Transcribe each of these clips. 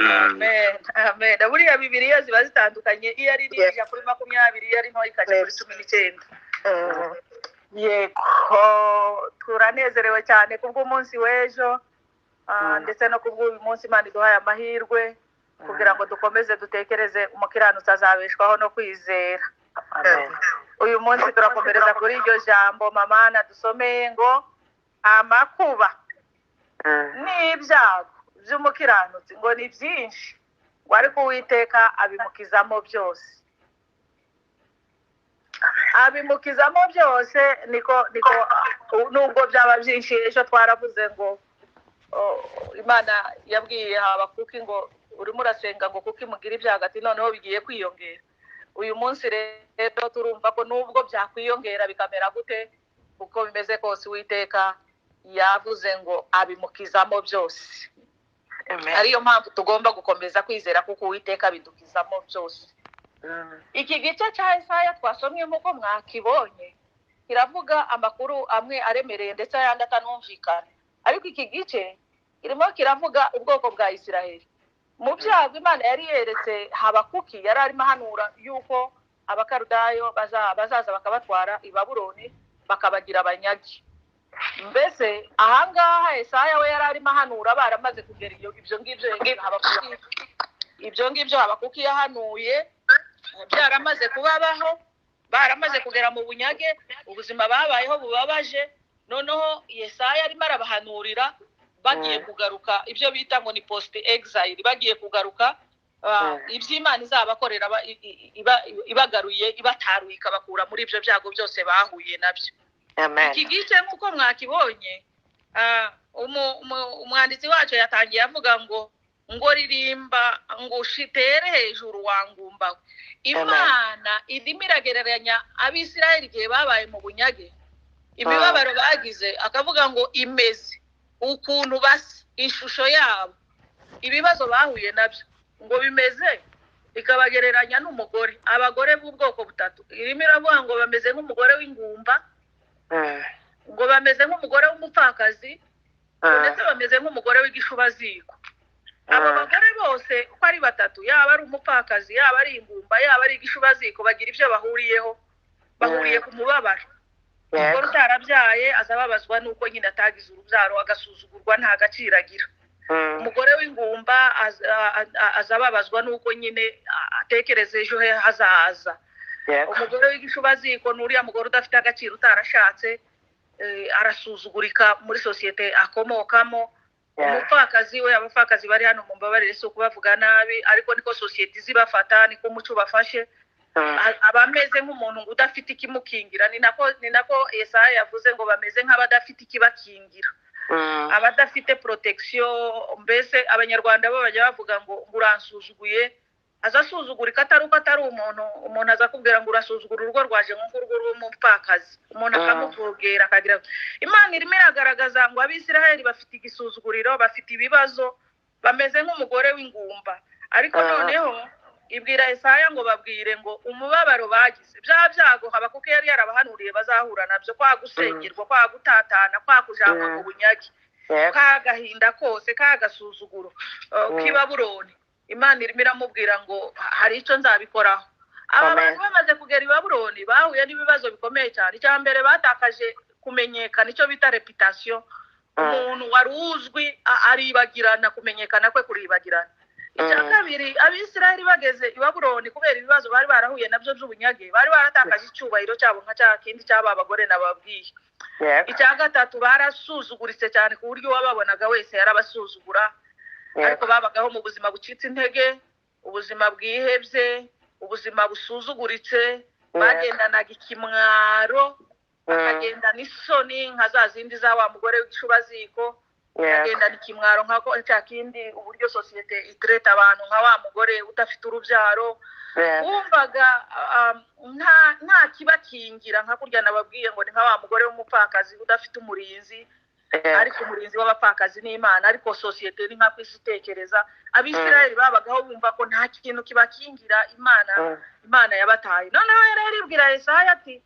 amen amen buriya bibiliya ziba zitandukanye iyo ari nini ijya kuri 20 iyo ari nto ikajya kuri 19 yego turanezerewe cyane kubw'umunsi w'ejo ndetse no kubw'uyu munsi Imana iduhaye amahirwe kugira ngo dukomeze dutekereze umukiranutsi azabeshwaho no kwizera. Uyu munsi turakomereza kuri iryo jambo mama dusomeye ngo amakuba n'ibyago by'umukiranutsi ngo ni byinshi ngo ariko Uwiteka abimukizamo byose. Abimukizamo byose niko nubwo byaba byinshi. Ejo twaravuze ngo Imana yabwiye Habakuki ngo urimo urasenga ngo kuko imugira ibyago ati noneho bigiye kwiyongera. Uyu munsi rero turumva ko nubwo byakwiyongera bikamera gute uko bimeze kose Uwiteka yavuze ngo abimukizamo byose. Ariyo mpamvu tugomba gukomeza kwizera kuko Uwiteka abidukizamo byose. Iki gice cya Yesaya twasomye nk'uko mwakibonye kiravuga amakuru amwe aremereye ndetse ayandi atanumvikana, ariko iki gice kirimo kiravuga ubwoko bwa Isiraheli. Mu byago Imana yari yeretse Habakuki yari arimo ahanura yuko abakarudayo bazaza bakabatwara i Babuloni bakabagira abanyagi. Mbese ahangaha Yesaya we yari arimo ahanura baramaze kugera ibyo ngibyo Habakuki yahanuye byaramaze kubabaho, baramaze kugera mu bunyage, ubuzima babayeho bubabaje. Noneho Yesaya arimo arabahanurira bagiye kugaruka, ibyo bita ngo ni post exile, bagiye kugaruka iby'Imana izabakorera ibagaruye ibataruye ikabakura muri ibyo byago byose bahuye nabyo. Iki gice nk'uko mwakibonye umwanditsi wacu yatangiye avuga ngo ririmba ngo ushitere hejuru wangumba. Imana irimo iragereranya Abisirayeli igihe babaye mu bunyage, imibabaro bagize, akavuga ngo imeze ukuntu basa, ishusho yabo, ibibazo bahuye nabyo ngo bimeze, ikabagereranya n'umugore, abagore b'ubwoko butatu. Irimo iravuga ngo bameze nk'umugore w'ingumba, ngo bameze nk'umugore w'umupfakazi, ndetse bameze nk'umugore w'igishubaziko. Abo bagore bose uko ari batatu, yaba ari umupfakazi, yaba ari ingumba, yaba ari igishubaziko, bagira ibyo bahuriyeho, bahuriye ku mubabaro. Umugore utarabyaye azababazwa nuko nyine atagize urubyaro, agasuzugurwa, nta gaciro agira. Umugore w'ingumba azababazwa nuko nyine atekereza ejo he hazaza. Umugore w'igishubaziko n'uriya mugore udafite agaciro, utarashatse, arasuzugurika muri sosiyete akomokamo. Umupfakazi we, abapfakazi bari hano mu mbabarire si ukubavuga nabi, ariko niko sosiyete izibafata, niko umuco bafashe. Abameze nk'umuntu ngo udafite ikimukingira, ni nako Yesaya yavuze ngo bameze nk'abadafite ikibakingira, abadafite protection. Mbese abanyarwanda bo bajya bavuga ngo uransuzuguye, azasuzugurika atari uko atari umuntu azakubwira ngo urasuzugura urugo rwaje nk'urugo rw'umupfakazi, umuntu akamuvogera akagira. Imana irimo iragaragaza ngo Abisiraheli bafite igisuzuguriro, bafite ibibazo, bameze nk'umugore w'ingumba. Ariko noneho ibwira Yesaya ngo babwire ngo umubabaro bagize, bya byago Habakuki yari yarabahanuriye bazahura nabyo, kwa gusengerwa, kwa gutatana, kwa kujanwa mu bunyagi, ka gahinda kose, ka gasuzuguro k'i Babuloni. Imana irimo iramubwira ngo hari icyo nzabikoraho. Aba bantu bamaze kugera i Babuloni bahuye n'ibibazo bikomeye cyane. Icya mbere batakaje kumenyekana, icyo bita reputation. Umuntu wari uzwi aribagirana, kumenyekana kwe kuribagirana. Icya kabiri, Abisirayeli bageze i Babuloni kubera ibibazo bari barahuye nabyo by'ubunyage, bari baratakaje icyubahiro cyabo nka cya kindi cy'aba bagore nababwiye. Icya gatatu, barasuzuguritse cyane ku buryo wababonaga wese yarabasuzugura. Ariko babagaho mu buzima bucitse intege, ubuzima bwihebye, ubuzima busuzuguritse. Bagendanaga ikimwaro, bakagendana isoni nka za zindi za wa mugore w'igishubaziko, bagendana ikimwaro nk'ako cya kindi, uburyo sosiyete itreta abantu nka wa mugore udafite urubyaro. Wumvaga nta kibakingira, nka kurya nababwiye ngo ni nka wa mugore w'umupfakazi udafite umurinzi, ariko umurinzi w'abapfakazi ni Imana. Ariko sosiyete ni nka kwisi itekereza. Abisirayeli babagaho bumva ko nta kintu kibakingira, Imana yabataye. Noneho rero ibwira Yesaya ati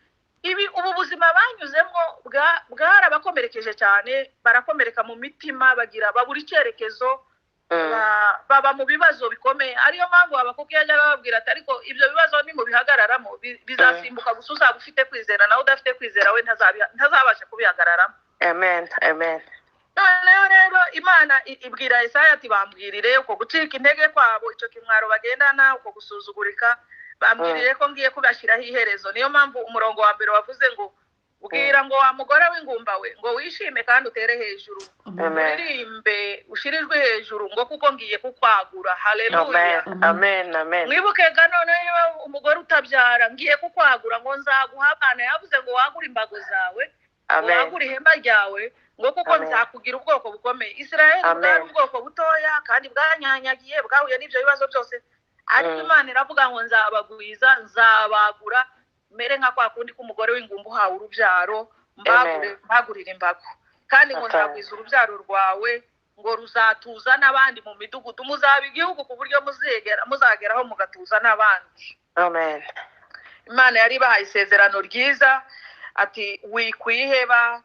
ubu buzima banyuzemo bwarabakomerekeje cyane, barakomereka mu mitima, babura icyerekezo, baba mu bibazo bikomeye. Ariyo mpamvu Habakuki yajyaga babwira ati ariko ibyo bibazo ni mu bihagararamo bizasimbuka gusa uzaba ufite kwizera, nawe udafite kwizera we ntazabasha kubihagararamo. Amen. Amen. Noneho rero Imana ibwira Yesaya ati bambwirire uko gucika intege kwabo, icyo kimwaro bagendana, uko gusuzugurika, bambwirire ko ngiye kubashyiraho iherezo. Niyo mpamvu umurongo wa mbere wavuze ngo ubwira ngo wa mugore w'ingumba we ngo wishime kandi utere hejuru, uririmbe ushirijwe hejuru ngo kuko ngiye kukwagura. Haleluya. Amen. Amen. Mwibuke noneho umugore utabyara ngiye kukwagura ngo nzaguha abana. Yavuze ngo wagure imbago zawe, wagure ihemba ryawe, ngo kuko nzakugira ubwoko bukomeye. Israeli bwari ubwoko butoya kandi bwanyanyagiye, bwahuye n'ibyo bibazo byose, ariko Imana iravuga ngo nzabagwiza, nzabagura, mere nka kwa kundi k'umugore w'ingumba uhawe urubyaro, mbagurira imbago, kandi ngo nzagwiza urubyaro rwawe ngo ruzatuza n'abandi mu midugudu, muzaba igihugu ku buryo muzageraho mugatuza n'abandi. Amen. Imana yari ibahaye isezerano ryiza ati wikwiheba,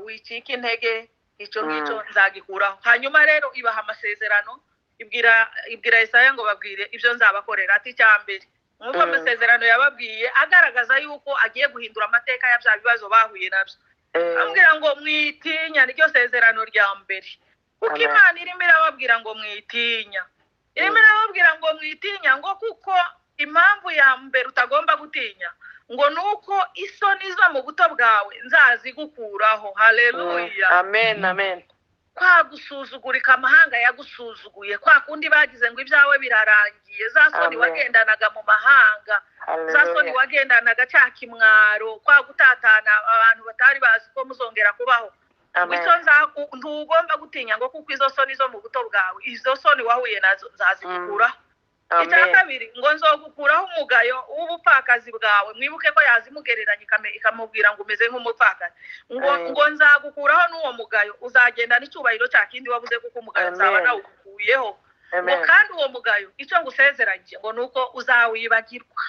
wicika intege, icyo ngicyo nzagikuraho. Hanyuma rero ibaha amasezerano, ibwira Yesaya ngo babwire ibyo nzabakorera. Ati cyambere nk'uko amasezerano yababwiye agaragaza yuko agiye guhindura amateka ya bya bibazo bahuye nabyo. Ambwira ngo mwitinya, niryo sezerano rya mbere, kuko Imana irimo irababwira ngo mwitinya, irimo irababwira ngo mwitinya, ngo kuko impamvu ya mbere utagomba gutinya ngo nuko isoni zo mu buto bwawe nzazigukuraho. Haleluya. Amen. Amen. Kwa gusuzugurika amahanga yagusuzuguye, kwa kundi bagize ngo ibyawe birarangiye, za soni wagendanaga mu mahanga, za soni wagendanaga cya kimwaro, kwa gutatana abantu batari bazi ko muzongera kubaho. Icyo ntugomba gutinya ngo kuko izo soni zo mu buto bwawe, izo soni wahuye nazo nzazigukuraho. Icya kabiri ngo nzogukuraho umugayo w'ubupfakazi bwawe. Mwibuke ko yazimugereranya ikamubwira ngo umeze nk'umupfakazi, ngo nzagukuraho n'uwo mugayo, uzagenda n'icyubahiro cya kindi wabuze, kuko umugayo nzaba nawukuyeho. Ngo kandi uwo mugayo icyo ngusezeranyije ngo nuko uzawibagirwa.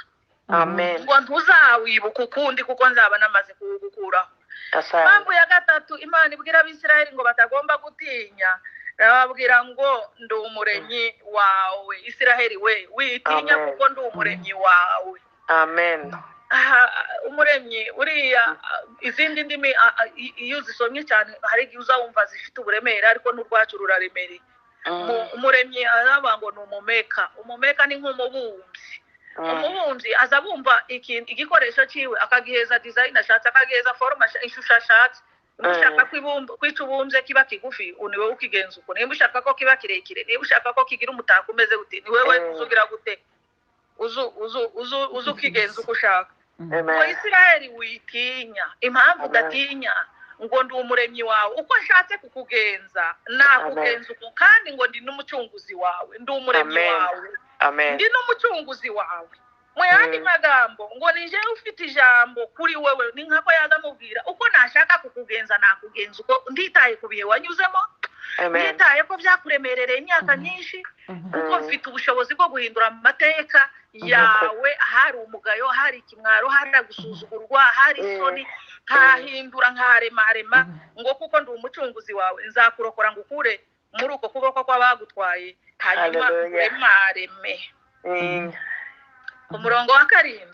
Amen. Ngo ntuzawibuka ukundi kuko nzaba namaze kuwugukuraho. Impamvu ya gatatu Imana ibwira Abisirayeli ngo batagomba gutinya, babwira ngo ndi umuremyi wawe. Israheli we witinya kuko ndi umuremyi wawe. Amen. Umuremyi uriya, izindi ndimi iyo uzisomye cyane hari igihe uzawumva zifite uburemere, ariko n'urwacu ruraremereye. Umuremyi aravuga ngo ni umumeka. Umumeka ni nk'umubumbyi. Umubumbyi aza bumva igikoresho cyiwe akagiheza design ashatse, akagiheza forma ishusho ashatse. Niba ushaka kwica ubumbye kiba kigufi, ni wowe ukigenza uko. Niba ushaka ko kiba kirekire, niba ushaka ko kigira umutako umeze gute, ni wowe uzugira gute, uzu ukigenza uko ushaka. Ngo Israheli witinya, impamvu udatinya ngo ndi umuremyi wawe, uko ashatse kukugenza nakugenza uko, kandi ngo ndi n'umucunguzi wawe, ndi umuremyi wawe, ndi n'umucunguzi wawe. Mu yandi magambo ngo nije ufite ijambo kuri wewe, ni nkako yazamubwira uko nashaka kukugenza nakugenza uko, nditaye ku bihe wanyuzemo, nditaye ko byakuremerereye imyaka myinshi, kuko mfite ubushobozi bwo guhindura amateka yawe. Hari umugayo, hari ikimwaro, hari gusuzugurwa, hari isoni, nkahindura nkaremarema, ngo kuko ndi umucunguzi wawe, nzakurokora ngo ukure muri uko kuboko kw'abagutwaye, hanyuma uremareme. Umurongo wa 7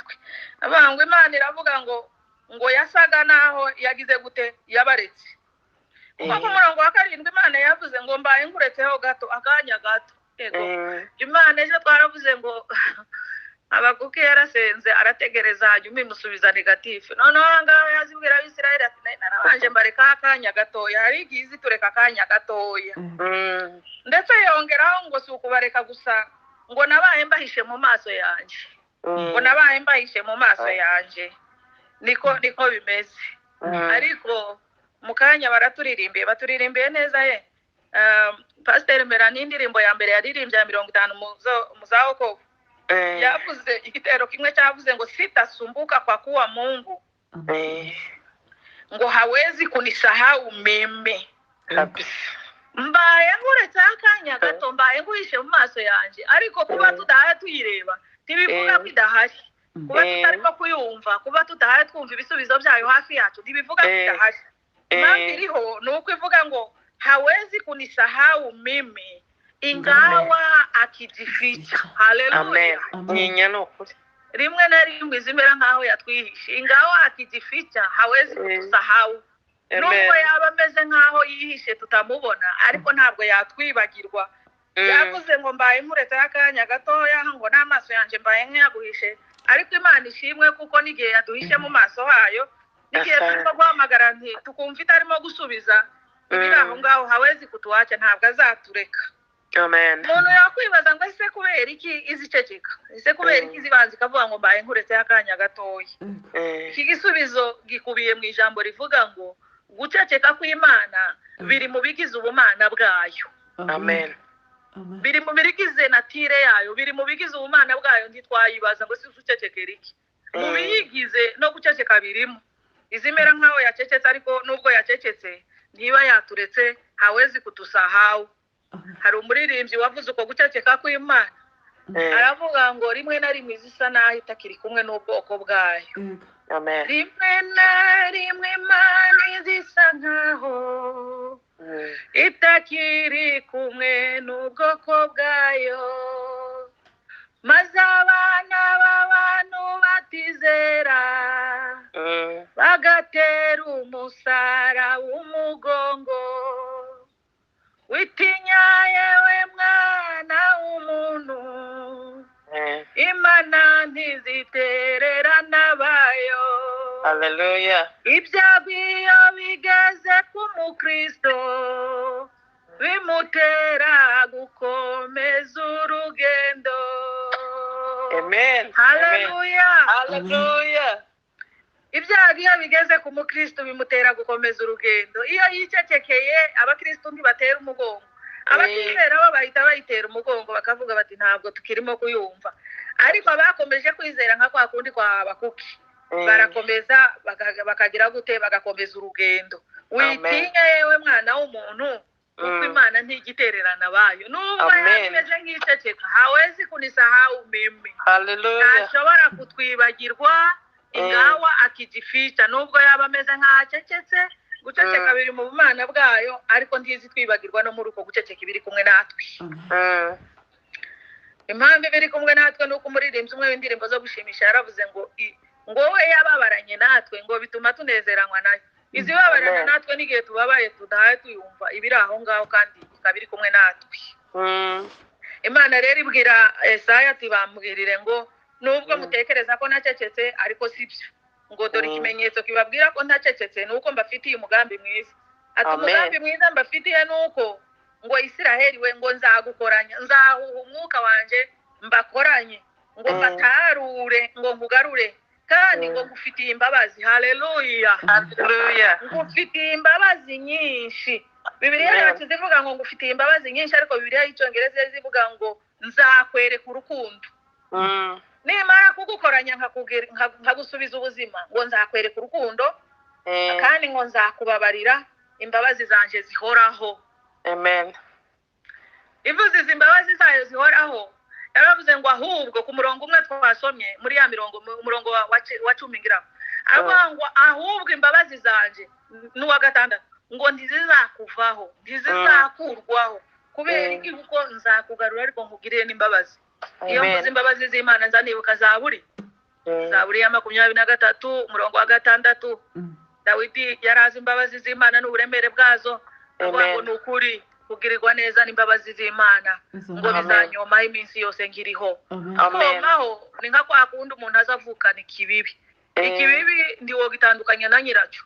abangwa Imana iravuga ngo yasaga naho yagize gute, yabaretse. Kuko ku murongo wa 7 Imana yavuze ngo mbaye nguretseho gato, akanya gato. Yego Imana ejo twaravuze ngo Habakuki yarasenze arategereza, hanyuma imusubiza negatifu. Noneho ngaho yazibwira Abisirayeli ati narabanje mbareka akanya gatoya, hari igihe tureka akanya gatoya. Ndetse yongeraho ngo si ukubareka gusa, ngo nabaye mbahishe mu maso yanjye, ngo nabaye mbahishe mu maso yanjye. Niko bimeze. Ariko mu kanya baturirimbiye neza ye. Pastor Melanie indirimbo ya mbere yaririmbye ya 50 mu zaoko, yavuze igitero kimwe cyavuze ngo sitasumbuka kwa kuwa Mungu, ngo hawezi kunisahau mimi. Mbaye nguretse akanya gato, mbaye nguhishe mu maso yanjye, ariko kuba tudahaye tuyireba ntibivuga ko idahari. Kuba tutarimo kuyumva, kuba tudahaye twumva ibisubizo byayo hafi yacu, ntibivuga ko idahari. Impamvu iriho ni uko ivuga ngo hawezi kunisahau mimi. ingawa akijificha. Amen. Haleluya. Nyinya ni ukuri. Rimwe na rimwe zimera nkaho yatwihishe, ingawa akijificha hawezi kutusahau. Nubwo yaba ameze nkaho yihishe tutamubona, ariko ntabwo yatwibagirwa. Yavuze ngo mbaye muretse akanya gatoya, ngo n'amaso yanjye mbaye nk'yaguhishe, ariko Imana ishimwe kuko n'igihe yaduhishe mu maso hayo, n'igihe turimo guhamagara tukumva itarimo gusubiza, ibiri aho ngaho hawezi kutuacha, ntabwo azatureka. Amen. Umuntu yakwibaza ngo ese kubera iki iziceceka, ese kubera iki zibanza ikavuga ngo mbaye nkuretse akanya gatoya. Iki gisubizo gikubiye mu ijambo rivuga ngo guceceka kw'Imana biri mu bigize ubumana bwayo. Amen. Biri mu bigize natire yayo, biri mu bigize ubumana bwayo. Ntitwayibaza ngo si ucecekera iki. Mu biyigize no guceceka birimo. Izimera nkaho yacecetse, ariko nubwo yacecetse niba yaturetse hawezi kutusahau. Hari umuririmbyi wavuze uko guceceka kw'Imana, aravuga ngo rimwe na rimwe zisa naho itakiri kumwe n'ubwoko bwayo. Amen. Rimwe na rimwe Imana zisa nkaho itakiri kumwe n'ubwoko bwayo, maze abana b'abantu batizera bagatera umusara w'umugongo. Witinya yewe mwana w'umuntu, Imana ntizitererana bayo. Hallelujah. Ibyago iyo bigeze ku mukristo bimutera gukomeza urugendo. Amen. Hallelujah. Hallelujah. Ibyago iyo bigeze ku mukristo bimutera gukomeza urugendo. Iyo yicecekeye abakristo ntibatera umugongo, abatizera bo bahita bayitera umugongo bakavuga bati ntabwo tukirimo kuyumva. Ariko abakomeje kwizera nka kwa kundi kwa Habakuki barakomeza bakagira gute, bagakomeza urugendo. Witinya yewe mwana w'umuntu, kuko Imana ntigitererana bayo. Nubwo yameze nk'iceceka hawezi kunisahau mimi. Hallelujah. Ntashobora kutwibagirwa ingawa akijificha. Nubwo yaba ameze nk'acecetse, guceceka biri mu bumana bwayo, ariko ntizi twibagirwa no muri uko guceceka ibiri kumwe natwe. Impamvu ibiri kumwe natwe nuko umuririmbyi umwe w'indirimbo zo gushimisha yaravuze ngo we yababaranye natwe ngo bituma tunezeranywa nayo. Izibabarana natwe n'igihe tubabaye tudahaye tuyumva ibiri aho ngaho, kandi ikaba iri kumwe natwe. Imana rero ibwira Esaya ati bambwirire ngo nubwo mutekereza ko nacecetse, ariko sibyo. Ngo dore ikimenyetso kibabwira ko ntacecetse nuko mbafitiye umugambi mwiza. Ati umugambi mwiza mbafitiye nuko ngo Isiraheli we ngo nzagukoranya, nzahuha umwuka wanje mbakoranye, ngo mbatarure, ngo nkugarure, kandi ngo ngufitiye imbabazi. Hallelujah. Hallelujah. Ngufitiye imbabazi nyinshi. Bibiliya yacu zivuga ngo ngufitiye imbabazi nyinshi, ariko Bibiliya y'Icyongereza zivuga ngo nzakwereka urukundo. Nimara kugukoranya nkagusubiza ubuzima, ngo nzakwereka urukundo, kandi ngo nzakubabarira, imbabazi zanje zihoraho. Amen. Ivuze izi imbabazi zayo zihoraho, yaravuze ngo ahubwo ku murongo umwe twasomye muri ya umurongo wa 10 ngira, aravuga ngo ahubwo imbabazi zanje n'uwa gatandatu ngo ntizizakuvaho, ntizizakurwaho, kubera iki kuko nzakugarura ariko nkugirire n'imbabazi. Iyo mvuze imbabazi z'Imana nzanibuka Zaburi ya 23 umurongo wa 6. Dawidi yarazi imbabazi z'Imana n'uburemere bwazo, ngo nukuri kugirirwa neza n'imbabazi z'Imana ngo bizanyomaho iminsi yose ngiriho. Komaho ni nka kwa kundi umuntu azavukana ikibibi. Ikibibi ndiwo gitandukanya na nyiracyo,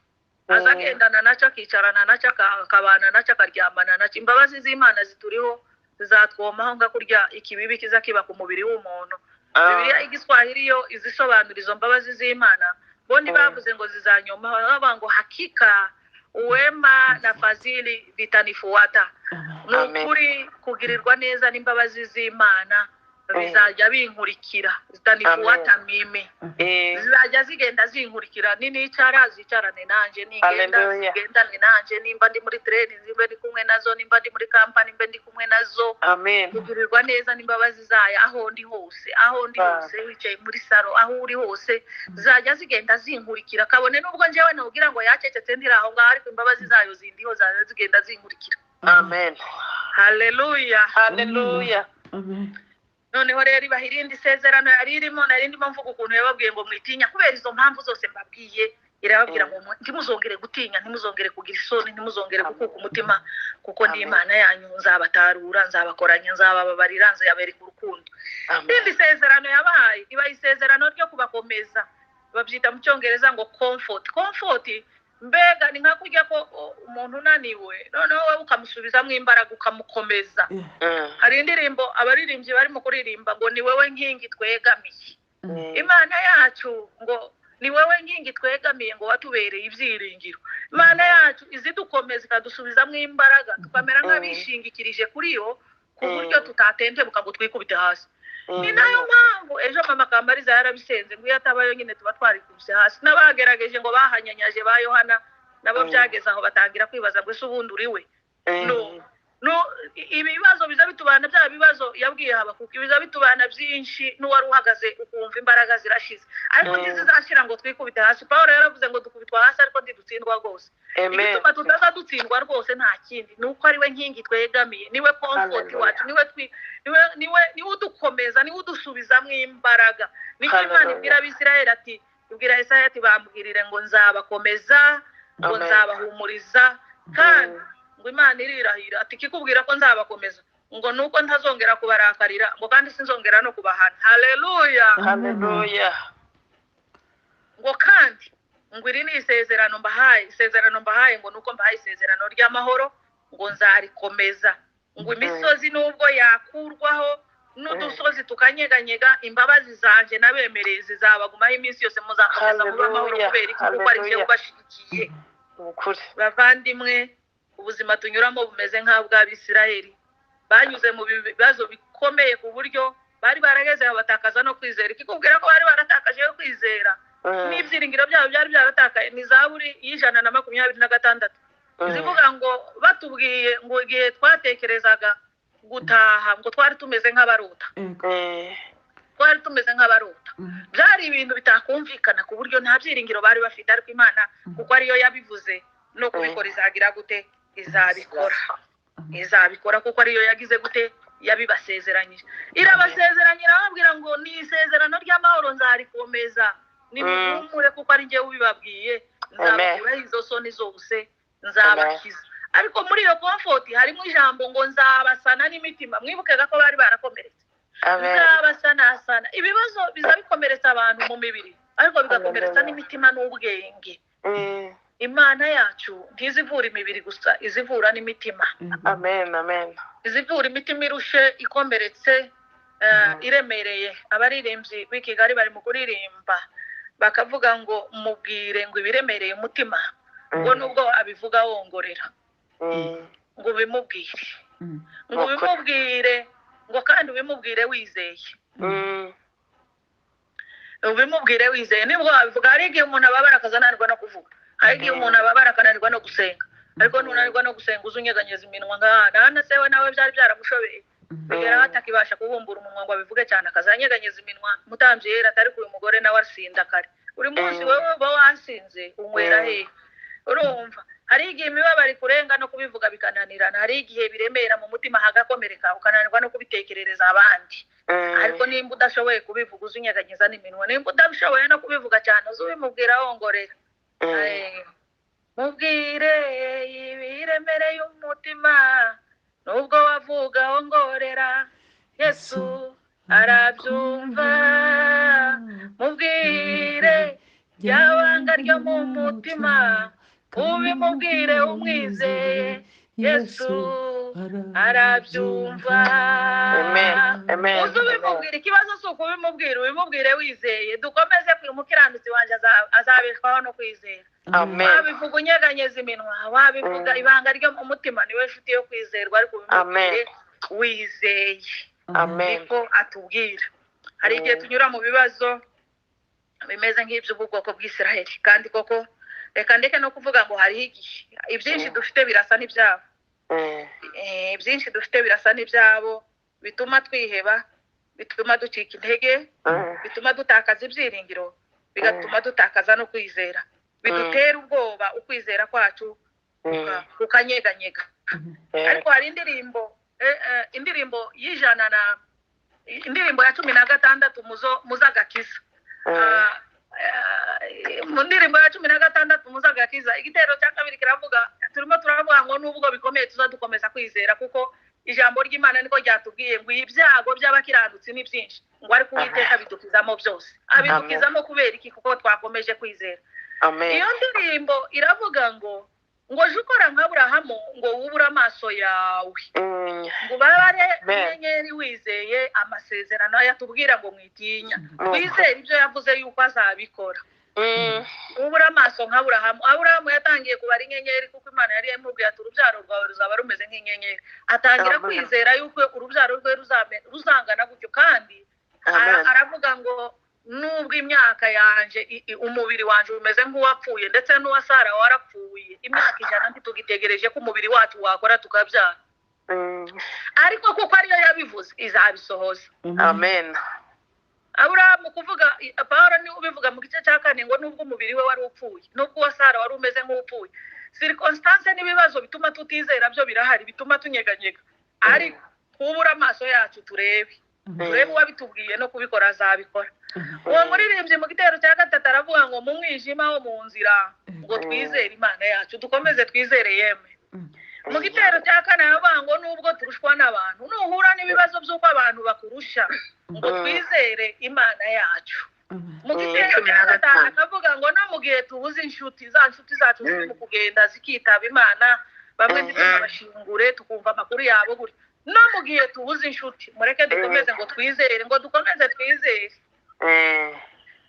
azagendana nacyo, akicarana nacyo, akabana nacyo, akaryamana nacyo. Imbabazi z'Imana zituriho zizatwomaho nga kurya ikibibi kiza kiba ku mubiri w'umuntu. Bibiliya y'Igiswahili yo izisobanura izo mbabazi z'Imana bo bavuze ngo zizanyomaho, bavuga ngo hakika uwema na fadhili vitanifuata. Nukuri kugirirwa neza n'imbabazi z'Imana bizajya binkurikira, zitanifuata mimi. Zizajya zigenda zinkurikira, nicara zicarane nanje, nigenda zigendane nanje, nimba ndi muri training nimba ndi kumwe nazo, nimba ndi muri company nimba ndi kumwe nazo. Amen. Kugirirwa neza n'imbabazi zayo aho ndi hose, wicaye muri saro, aho uri hose, zizajya zigenda zinkurikira. Kabone nubwo njyewe nubwira ngo yacecetse ndiraho ngaho, ariko imbabazi zayo zindiho zigenda zinkurikira. Amen. Haleluya. Hallelujah. Amen. Noneho rero ibaha irindi sezerano yari irimo nari ndimo mvuga ukuntu yababwiye ngo mwitinya kubera izo mpamvu zose mbabwiye, irababwira ngo ntimuzongere gutinya, ntimuzongere kugira isoni, ntimuzongere gukuka umutima, kuko ndi Imana yanyu, nzabatarura, nzabakoranya, nzabababarira, nzabereka urukundo. Irindi sezerano yabahaye iba isezerano ryo kubakomeza, babyita mu cyongereza ngo comfort. Mbega ni nka kurya ko umuntu unaniwe noneho wowe ukamusubizamo imbaraga ukamukomeza. Hari indirimbo abaririmbyi barimo kuririmba ngo ni wowe nkingi twegamiye. Imana yacu ngo ni wowe nkingi twegamiye, ngo watubereye ibyiringiro. Imana yacu izidukomeza ikadusubizamo imbaraga, tukamera nk'abishingikirije kuri yo, ku buryo tutatentebuka ngo twikubite hasi. Ni nayo mpamvu ejo mama Kamariza yarabisenze ngo iyo atabayo nyine tuba twarikubise hasi. N'abagerageje ngo bahanyanyaje ba Yohana nabo byageze aho batangira kwibaza ngo ese ubundi uri we. No ibibazo biza bitubana, bya bibazo yabwiye Habakuki biza bitubana byinshi, n'uwari uhagaze ukumva imbaraga zirashize, ariko ntizizashira ngo twikubite hasi. Pawulo yaravuze ngo dukubitwa hasi ariko ntidutsindwa rwose. Igituma tutaza dutsindwa rwose nta kindi nuko ari we nkingi twegamiye, niwe comfort wacu, niwe udukomeza, niwe udusubizamo imbaraga. Niko Imana ibwira Abisirayeli ati, ibwira Yesaya ati bambwirire ngo nzabakomeza, ngo nzabahumuriza, kandi ngo Imana irirahira ati kikubwira ko nzabakomeza ngo nuko ntazongera kubarakarira, ngo kandi sinzongera no kubahana. Haleluya. Hallelujah. Ngo kandi ngo iri ni isezerano mbahaye, ngo nuko mbahaye isezerano ry'amahoro, ngo nzarikomeza. Ngo imisozi nubwo yakurwaho n'udusozi tukanyeganyega, imbabazi zanje nabemereye zizabagumaho iminsi yose, muzakomeza muba amahoro kubera iki? Kuko ari cyo ubashigikiye. Bavandimwe, ubuzima tunyuramo bumeze nk'abw'Abisirayeli, banyuze mu bibazo bikomeye ku buryo bari barageze aho batakaza no kwizera. Ikikubwira ko bari baratakaje yo kwizera n'ibyiringiro byabo byari byaratakaye ni Zaburi y'126 zivuga ngo batubwiye ngo igihe twatekerezaga gutaha ngo twari tumeze nk'abarota. Byari ibintu bitakumvikana ku buryo nta byiringiro bari bafite, ariko Imana kuko ariyo yabivuze no kubikora izagira gute? Izabikora kuko ariyo yagize gute? Yabibasezeranyije. Irabasezeranyije, irababwira ngo ni isezerano ry'amahoro nzarikomeza, nimuhumure kuko ari njye ubibabwiye, nzabakuraho izo soni zose, nzabakiza. Ariko muri iyo comfort harimo ijambo ngo nzabasana n'imitima. Mwibukaga ko bari barakomeretse. Nzabasanasana. Ibibazo biza bikomeretsa abantu mu mibiri, ariko bigakomeretsa n'imitima n'ubwenge. Imana yacu ntizivura imibiri gusa, izivura n'imitima. Amen. Amen. Izivura imitima irushe, ikomeretse, iremereye. Abaririmbyi b'i Kigali bari mu kuririmba bakavuga ngo mubwire ngo ibiremereye umutima, ngo nubwo abivuga wongorera, ngo bimubwire, ngo bimubwire, ngo kandi ubimubwire wizeye. Ubimubwire wizeye. Nibwo abivuga. Hari igihe umuntu ababara akazananirwa no kuvuga, hari igihe umuntu ababara akananirwa no gusenga, ariko nunanirwa no gusenga uzunyeganyeza iminwa ngana sewe nawe byari byaramushobeye bigera batakibasha kubumbura umunwa ngo abivuge cyane, akazanyeganyeza iminwa. Mutambye yera atari ku uyu mugore nawe asinda kare. Uri munsi wowe uba wasinze unywera he? Urumva hari igihe imibabaro kurenga no kubivuga bikananirana, hari igihe biremera mu mutima hagakomereka ukananirwa no kubitekerereza abandi. Ariko nimba udashoboye kubivuga uzunyeganyeza n'iminwa, nimba udashoboye no kubivuga cyane uzubimubwira wongorera. Mubwire ibiremereye umutima, nubwo wavuga wongorera, Yesu arabyumva. Mubwire ryabanga ryo mu mutima, ubimubwire umwizeye, Yesu arabyumva. Uzubimubwira. Ikibazo si ukubimubwira, ubimubwire wizeye. Dukomeze umukiranutsi wanjye azabeshwaho no kwizera. Wabivuga unyeganyeza iminwa, wabivuga ibanga ryo mu mutima, niwe nshuti yo kwizerwa, ariko ubimubwire wizeye. Niko atubwira. Hari igihe tunyura mu bibazo bimeze nk'iby'ubwoko bw'Isiraheli, kandi koko reka ndeke no kuvuga ngo hariho igihe ibyinshi dufite birasa n'ibyabo. Byinshi dufite birasa n'ibyabo, bituma twiheba, bituma ducika intege, bituma dutakaza ibyiringiro, bigatuma dutakaza no kwizera. Bidutera ubwoba ukwizera kwacu ukanyeganyega. Ariko hari indirimbo y'ijana na indirimbo ya 16 muzagakiza. Mu ndirimbo ya 16 muzagakiza igitero cya kabiri kiravuga turimo turavuga ngo nubwo bikomeye tuzadukomeza kwizera kuko ijambo ry'Imana niko ryatubwiye ngo ibyago by'abakiranutsi ni byinshi ngo ariko Uwiteka bidukizamo byose. Abidukizamo kubera iki? Kuko twakomeje kwizera. Iyo ndirimbo iravuga ngo je ukora nka Aburahamu ngo wubura amaso yawe ngo babare inyenyeri wizeye amasezerano yatubwira ngo mwitinya wizere ibyo yavuze yuko azabikora. Ubura amaso nka Aburahamu yatangiye kubara inyenyeri kuko Imana yari yamubwiye ati urubyaro rwawe ruzaba rumeze nk'inyenyeri. Atangira kwizera yuko urubyaro rwe ruzangana gutyo, kandi aravuga ngo nubwo imyaka yanje umubiri wanje umeze nk'uwapfuye ndetse n'uwa Sara warapfuye imyaka 100 ntitugitegereje ko umubiri wacu wakora tukabyara, ariko kuko ariyo yabivuze izabisohoza. Amen. Aburahamu kuvuga Pawulo ni ubivuga mu gice cya 4 ngo nubwo umubiri we wari upfuye nubwo uwa Sara wari umeze nk'upfuye, circumstance n'ibibazo bituma tutizera byo birahari bituma tunyeganyega, ariko kubura amaso yacu turebe uwabitubwiye no kubikora azabikora. Uwo muririmbyi mu gitero cya 3 aravuga ngo mu mwijima wo mu nzira ngo twizere Imana yacu dukomeze twizere yeme. Mu gitero cya 4 aravuga ngo nubwo turushwa n'abantu nuhura n'ibibazo by'uko abantu bakurusha ngo twizere Imana yacu. Mu gitero cya 5 akavuga ngo no mu gihe tubuze inshuti zacu ziri mu kugenda zikitaba Imana bamwe ndikabashingure tukumva amakuru yabo gutyo, no mu gihe tubuze inshuti mureke dukomeze ngo twizere ngo dukomeze twizere.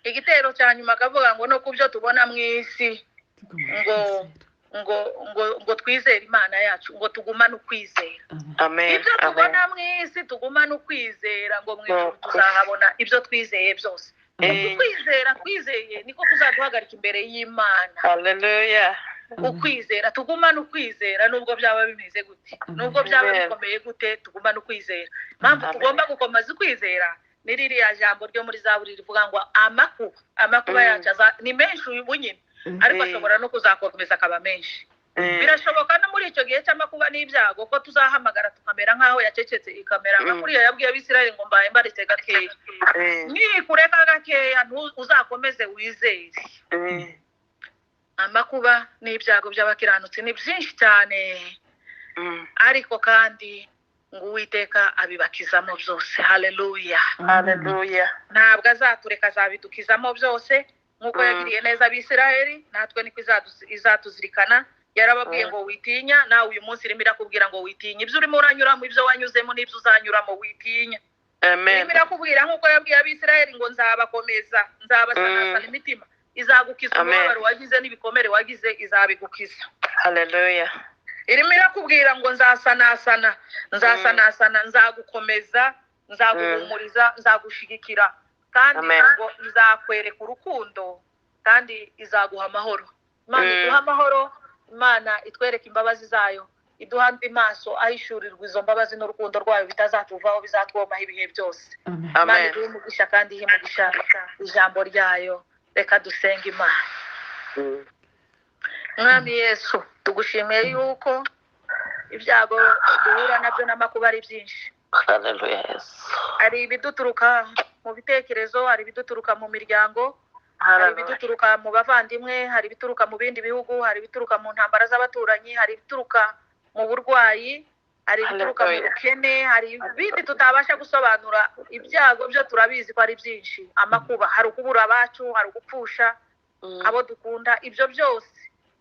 Igitero cya nyuma akavuga ngo no kubyo tubona mu isi ngo twizere Imana yacu ngo tugumane ukwizera. Ibyo tubona mu isi tugumane ukwizera ngo mu ijuru tuzahabona ibyo twizeye byose. Ukwizera twizeye niko kuzaduhagarika imbere y'Imana. Hallelujah. Ukwizera tugumane ukwizera nubwo byaba bimeze gute, nubwo byaba bikomeye gute tugumane ukwizera. Mpamvu tugomba gukomeza ukwizera ni ririya jambo ryo muri Zaburi rivuga ngo amakuba yacu ni menshi ubu nyine, ariko ashobora no kuzakomeza akaba menshi. Birashoboka no muri icyo gihe cy'amakuba n'ibyago ko tuzahamagara tukamera nk'aho yacecetse ikamera nka kuriya yabwiye Abisirayeli ngo mbaye mbaritse gakeya. Nikureka gakeya uzakomeze wizere. Amakuba n'ibyago by'abakiranutsi ni byinshi cyane, ariko kandi ngo Uwiteka abibakizamo byose. Haleluya. Haleluya. Ntabwo azatureka azabidukizamo byose nk'uko yagiriye neza Abisirayeli, natwe niko izatuzirikana. Yarababwiye ngo witinya, nawe uyu munsi irimo irakubwira ngo witinya. Ibyo urimo uranyuramo, ibyo wanyuzemo n'ibyo uzanyuramo witinya. Amen. Irimo irakubwira nk'uko yabwiye Abisirayeli ngo nzabakomeza, nzabasanasana imitima. Izagukiza umubabaro wagize n'ibikomere wagize izabigukiza. Haleluya. Irimo irakubwira ngo nzasanasana, nzagukomeza, nzaguhumuriza, nzagushigikira, kandi ngo izakwereka urukundo kandi izaguha amahoro. Imana iduha amahoro, Imana itwereka imbabazi zayo, iduha andi maso ahishurirwa izo mbabazi n'urukundo rwayo bitazatuvaho bizatwomaho ibihe byose. Imana iduha umugisha kandi ihimugisha ijambo ryayo. Reka dusenge Imana. Mwami Yesu tugushimiye yuko ibyago duhura nabyo n'amakuba ari byinshi. Haleluya Yesu. Hari ibiduturuka mu bitekerezo, hari ibiduturuka mu miryango, hari ibiduturuka mu bavandimwe, hari ibituruka mu bindi bihugu, hari ibituruka mu ntambara z'abaturanyi, hari ibituruka mu burwayi, hari ibituruka mu bukene, hari ibindi tutabasha gusobanura. Ibyago byo turabizi ko ari byinshi. Amakuba, hari ukubura abacu, hari ugupfusha abo dukunda, ibyo byose.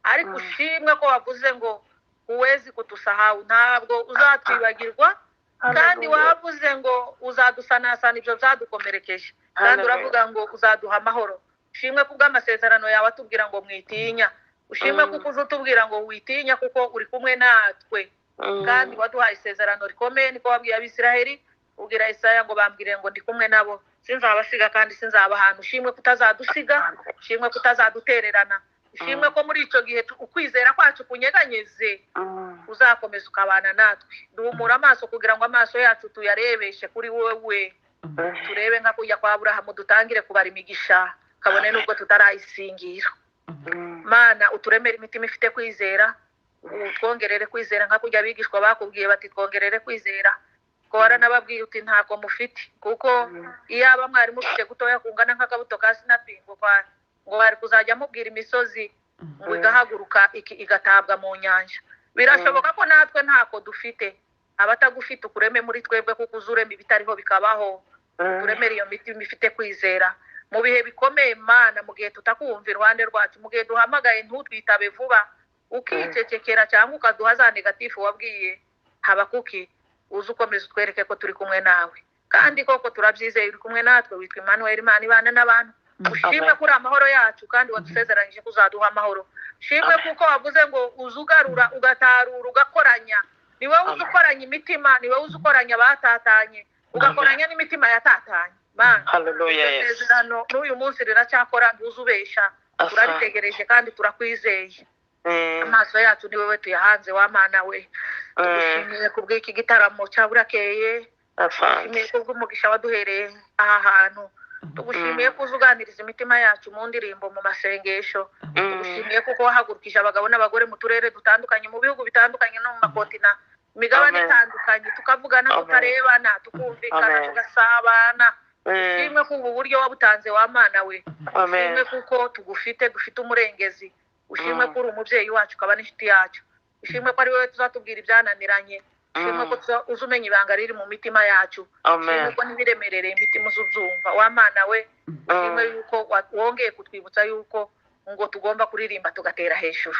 Ariko ushimwe ko wavuze ngo uwezi kutusahau, ntabwo uzatwibagirwa, kandi wavuze ngo uzadusanasana ibyo byadukomerekeje, kandi uravuga ngo uzaduha amahoro. Ushimwe kubw'amasezerano yawe atubwira ngo mwitinya. Ushimwe kuko uzutubwira ngo witinya kuko uri kumwe natwe, kandi waduhaye isezerano rikomeye. Niko wabwiye Abisirayeli ubwira Isaya ngo bambwire ngo ndi kumwe nabo, sinzabasiga kandi sinzabahana. Ushimwe kutazadusiga, ushimwe kutazadutererana. Ushimwe ko muri icyo gihe ukwizera kwacu kunyeganyeze uzakomeza ukabana natwe. Duhumura amaso kugira ngo amaso yacu tuyarebeshe kuri wowe, turebe nka kujya kwa Aburahamu dutangire kubara imigisha kabone nubwo tutarayisingira. Mana uturemere imitima ifite kwizera, twongerere kwizera nka kurya abigishwa bakubwiye bati twongerere kwizera ko waranababwiye uti ntako mufite kuko iyaba mwari mufite gutoya kungana nk'akabuto ka sinapi ngo bari kuzajya mubwira imisozi ngo igahaguruka igatabwa mu nyanja. Birashoboka ko natwe ntako dufite, abatagufite ukureme muri twebwe kuko uzurema ibitariho bikabaho, turemere iyo mitima ifite kwizera mu bihe bikomeye Mana, mu gihe tutakumva iruhande rwacu, mu gihe duhamagaye ntutwitabe vuba, ukicecekera cyangwa ukaduha za negatifu wabwiye Habakuki, uzi ukomeza utwereke ko turi kumwe nawe, kandi koko turabyizeye uri kumwe natwe, witwa Emmanuel, Imana ibana n'abantu. Ushimwe kuri amahoro yacu kandi wadusezeranyije kuzaduha amahoro. Ushimwe kuko wavuze ngo uzugarura ugatarura ugakoranya, ni wowe uzi ukoranya imitima, ni wowe uzi ukoranya abatatanye, ugakoranya n'imitima yatatanye. Isezerano n'uyu munsi riracyakora, ntuzubesha, turaritegereje kandi turakwizeye. Amaso yacu ni wowe tuyahanze wa Mana we. Tugushimiye kubw'iki gitaramo cya burakeye, tugushimiye kubw'umugisha waduhereye aha hantu, tugushimiye ko uzuganiriza imitima yacu mu ndirimbo, mu masengesho. Tugushimiye kuko wahagurukije abagabo n'abagore mu turere dutandukanye, mu bihugu bitandukanye no mu makontina, imigabane itandukanye, tukavugana tutarebana, tukumvikana, tugasabana. Ushimwe ko ubu buryo wabutanze wa Mana we. Ushimwe kuko tugufite, dufite umurengezi. Ushimwe ko uri umubyeyi wacu ukaba n'inshuti yacu. Ushimwe ko ari wowe tuzatubwira ibyananiranye. Ushimwe ko uzumenya ibanga riri mu mitima yacu. Ushimwe ko n'ibiremerereye imitima uzumva wa Mana we. Ushimwe yuko wongeye kutwibutsa yuko ngo tugomba kuririmba tugatera hejuru.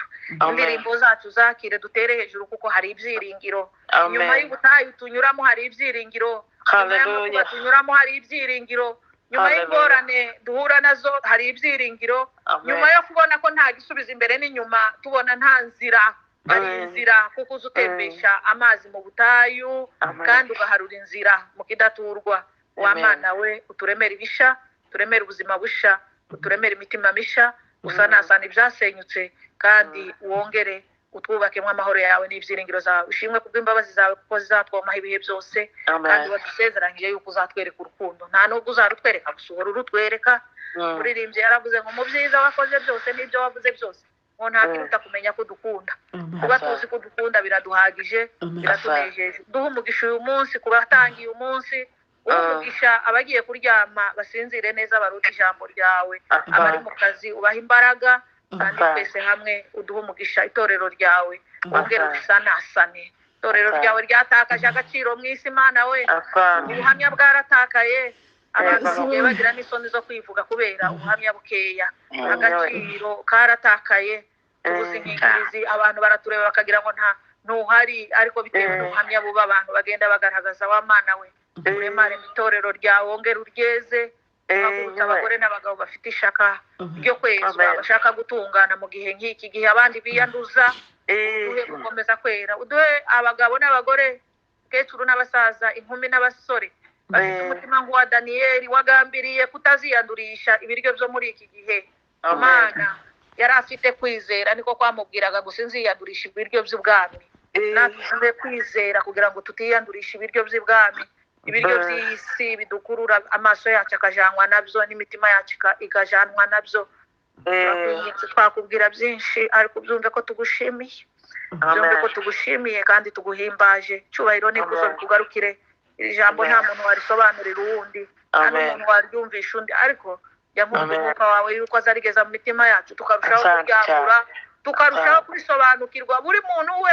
Indirimbo zacu zakire dutere hejuru kuko hari ibyiringiro. Nyuma y'ubutayu tunyuramo hari ibyiringiro. Nyuma y'amakuba tunyuramo hari ibyiringiro. Nyuma y'ingorane duhura nazo hari ibyiringiro. Nyuma yo kubona ko nta gisubizo imbere n'inyuma, tubona nta nzira, hari inzira kuko uzutembesha amazi mu butayu kandi ugaharura inzira mu kidaturwa. Wa Mana we, uturemere ibisha, uturemere ubuzima busha, uturemere imitima misha, usanasana ibyasenyutse kandi wongere utwubakemo amahoro yawe n'ibyiringiro zawe. Ushimwe kubw'imbabazi zawe kuko zizatwomaho ibihe byose, kandi wadusezeranyije yuko uzatwereka urukundo, nta nubwo uzarutwereka gusa uhora urutwereka. Muririmbyi yaravuze ngo mu byiza wakoze byose n'ibyo wavuze byose ngo nta kiruta kumenya ko dukunda. Kuba tuzi ko dukunda biraduhagije, biratunejeje. Duha umugisha uyu munsi ku batangiye umunsi, umugisha abagiye kuryama basinzire neza baruta ijambo ryawe, abari mu kazi ubaha imbaraga, kandi twese hamwe uduha umugisha itorero ryawe, wongere usanasane. Itorero ryawe ryatakaje agaciro mu isi Mana we, ubuhamya bwaratakaye, abantu basigaye bagira n'isoni zo kwivuga kubera ubuhamya bukeya, agaciro karatakaye. Ubuzingirizi abantu baratureba bakagira ngo ntuhari, ariko bitewe n'ubuhamya buba abantu bagenda bagaragaza wa Mana we. Uremare itorero ryawe, wongere uryeze, uhagurutse abagore n'abagabo bafite ishaka ryo kwezwa, bashaka gutungana mu gihe nk'iki, gihe abandi biyanduza. Uduhe gukomeza kwera, uduhe abagabo n'abagore, abakecuru n'abasaza, inkumi n'abasore bafite umutima nk'uwa Daniyeli wagambiriye kutaziyandurisha ibiryo byo muri iki gihe. Mana yari afite kwizera, niko kwamubwiraga gusa nziyandurisha ibiryo by'ubwami. Natwe kwizera kugira ngo tutiyandurisha ibiryo by'ubwami, ibiryo by'isi bidukurura amaso yacu akajanwa nabyo n'imitima yacu ikajanwa nabyo. Twakubwira byinshi ariko byumve ko tugushimiye, byumve ko tugushimiye kandi tuguhimbaje. Cyubahiro n'ikuzo bikugarukire. Iri jambo nta muntu warisobanurira uwundi, nta n'umuntu waryumvisha undi, ariko jya nkumva umwuka wawe yuko azarigeza mu mitima yacu, tukarushaho kuryagura, tukarushaho kurisobanukirwa buri muntu we.